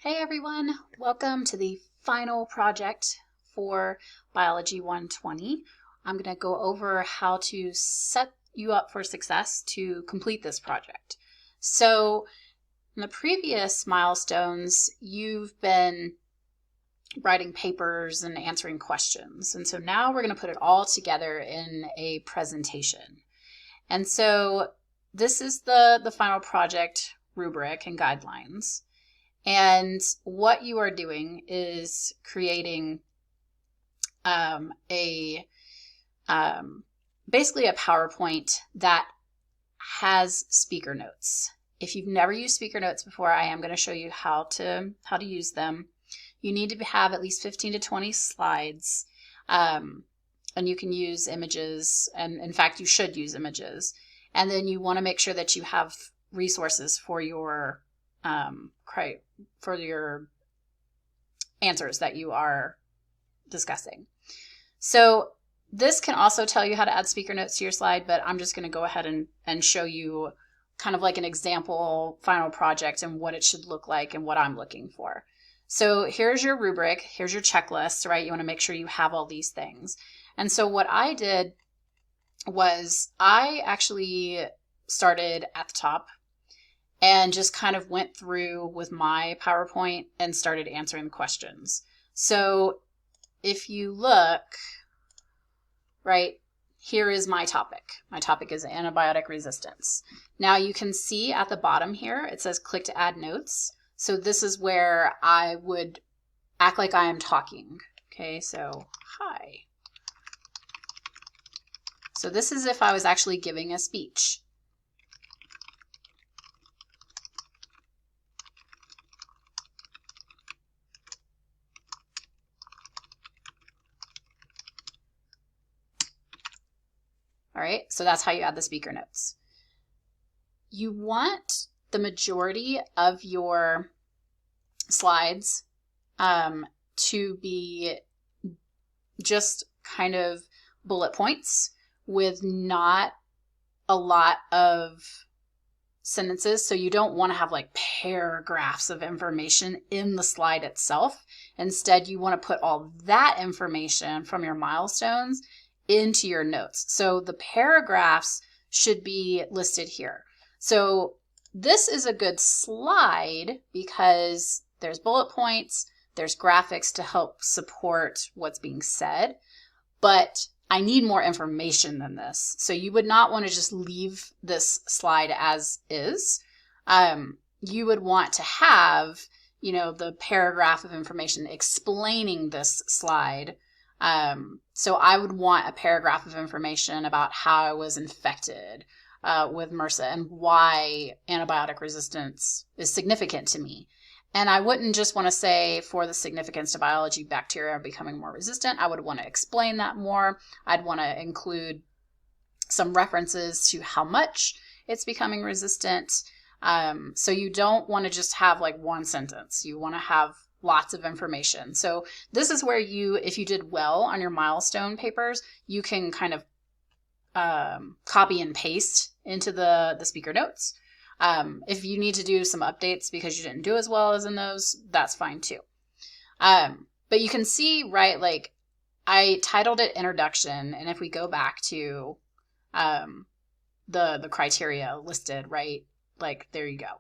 Hey everyone, welcome to the final project for Biology 120. I'm going to go over how to set you up for success to complete this project. So in the previous milestones, you've been writing papers and answering questions. And so now we're going to put it all together in a presentation. And so this is the final project rubric and guidelines. And what you are doing is creating basically a PowerPoint that has speaker notes. If you've never used speaker notes before, I am going to show you how to use them. You need to have at least 15 to 20 slides, and you can use images, and in fact, you should use images. And then you want to make sure that you have resources for your answers that you are discussing. So this can also tell you how to add speaker notes to your slide, but I'm just going to go ahead and show you kind of like an example final project and what it should look like and what I'm looking for. So here's your rubric, here's your checklist, right? You want to make sure you have all these things. And so what I did was I actually started at the top and just kind of went through with my PowerPoint and started answering the questions. So if you look, right, here is my topic. My topic is antibiotic resistance. Now you can see at the bottom here, it says click to add notes. So this is where I would act like I am talking. Okay, so hi. So this is if I was actually giving a speech. All right, so that's how you add the speaker notes. You want the majority of your slides to be just kind of bullet points with not a lot of sentences. So you don't want to have like paragraphs of information in the slide itself. Instead, you want to put all that information from your milestones into your notes. So the paragraphs should be listed here. So this is a good slide because there's bullet points, there's graphics to help support what's being said, but I need more information than this. So you would not want to just leave this slide as is. You would want to have, the paragraph of information explaining this slide. So I would want a paragraph of information about how I was infected with MRSA and why antibiotic resistance is significant to me. And I wouldn't just want to say for the significance to biology, bacteria are becoming more resistant. I would want to explain that more. I'd want to include some references to how much it's becoming resistant. So you don't want to just have like one sentence. You want to have lots of information. So this is where if you did well on your milestone papers, you can kind of copy and paste into the speaker notes. If you need to do some updates because you didn't do as well as in those, that's fine too. But you can see, right, like I titled it Introduction, and if we go back to the criteria listed, right, like there you go.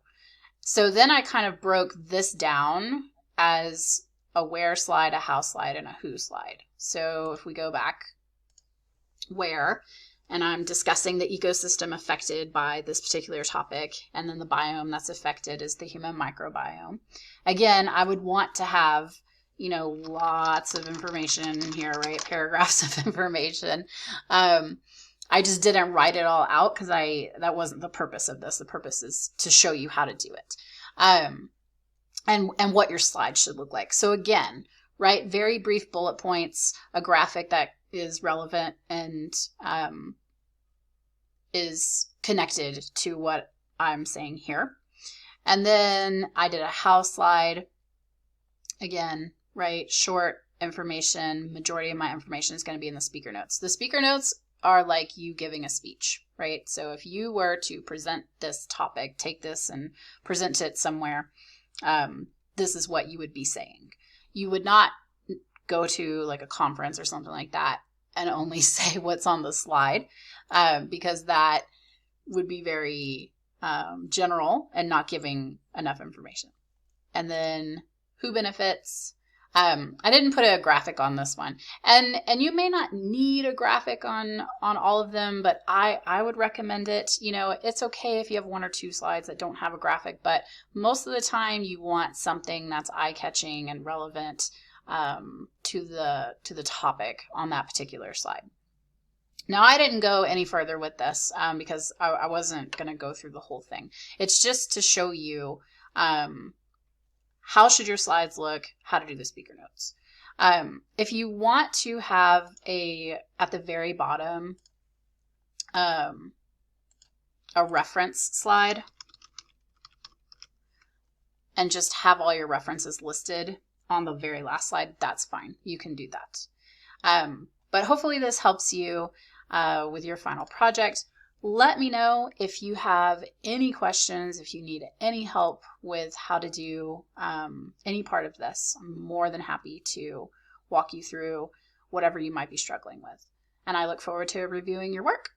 So then I kind of broke this down as a where slide, a how slide, and a who slide. So if we go back, where, and I'm discussing the ecosystem affected by this particular topic, and then the biome that's affected is the human microbiome. Again, I would want to have, lots of information in here, right? Paragraphs of information. I just didn't write it all out because that wasn't the purpose of this. The purpose is to show you how to do it. And what your slide should look like. So again, right, very brief bullet points, a graphic that is relevant and is connected to what I'm saying here. And then I did a how slide. Again, right, short information. Majority of my information is going to be in the speaker notes. The speaker notes are like you giving a speech, right? So if you were to present this topic, take this and present it somewhere, this is what you would be saying. You would not go to like a conference or something like that and only say what's on the slide, because that would be very general and not giving enough information. And then who benefits? I didn't put a graphic on this one, and you may not need a graphic on all of them, but I would recommend it. You know, it's okay if you have one or two slides that don't have a graphic, but most of the time you want something that's eye-catching and relevant to the topic on that particular slide. Now, I didn't go any further with this because I wasn't going to go through the whole thing. It's just to show you how should your slides look, how to do the speaker notes. If you want to have at the very bottom, a reference slide and just have all your references listed on the very last slide, that's fine. You can do that. But hopefully this helps you with your final project. Let me know if you have any questions, if you need any help with how to do any part of this. I'm more than happy to walk you through whatever you might be struggling with. And I look forward to reviewing your work.